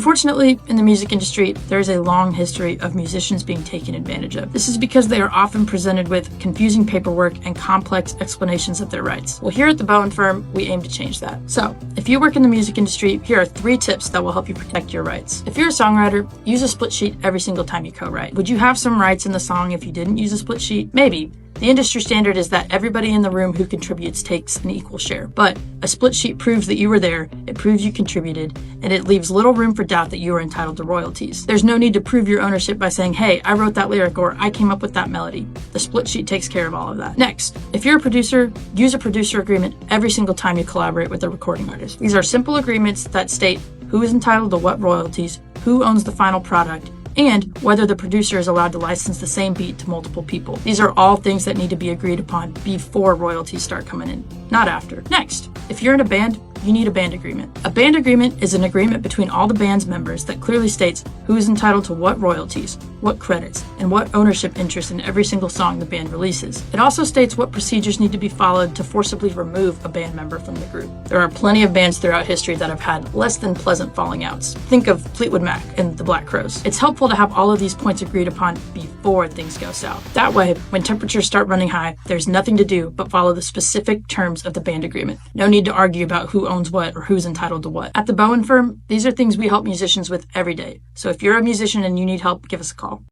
Unfortunately, in the music industry, there is a long history of musicians being taken advantage of. This is because they are often presented with confusing paperwork and complex explanations of their rights. Well, here at the Bowen Firm, we aim to change that. So, if you work in the music industry, here are 3 tips that will help you protect your rights. If you're a songwriter, use a split sheet every single time you co-write. Would you have some rights in the song if you didn't use a split sheet? Maybe. The industry standard is that everybody in the room who contributes takes an equal share, but a split sheet proves that you were there, it proves you contributed, and it leaves little room for doubt that you are entitled to royalties. There's no need to prove your ownership by saying, hey, I wrote that lyric or I came up with that melody. The split sheet takes care of all of that. Next, if you're a producer, use a producer agreement every single time you collaborate with a recording artist. These are simple agreements that state who is entitled to what royalties, who owns the final product, and whether the producer is allowed to license the same beat to multiple people. These are all things that need to be agreed upon before royalties start coming in, not after. Next, if you're in a band, you need a band agreement. A band agreement is an agreement between all the band's members that clearly states who is entitled to what royalties, what credits, and what ownership interest in every single song the band releases. It also states what procedures need to be followed to forcibly remove a band member from the group. There are plenty of bands throughout history that have had less than pleasant falling outs. Think of Fleetwood Mac and the Black Crowes. It's helpful to have all of these points agreed upon before things go south. That way, when temperatures start running high, there's nothing to do but follow the specific terms of the band agreement. No need to argue about who owns what or who's entitled to what. At the Bowen Firm, these are things we help musicians with every day. So if you're a musician and you need help, give us a call.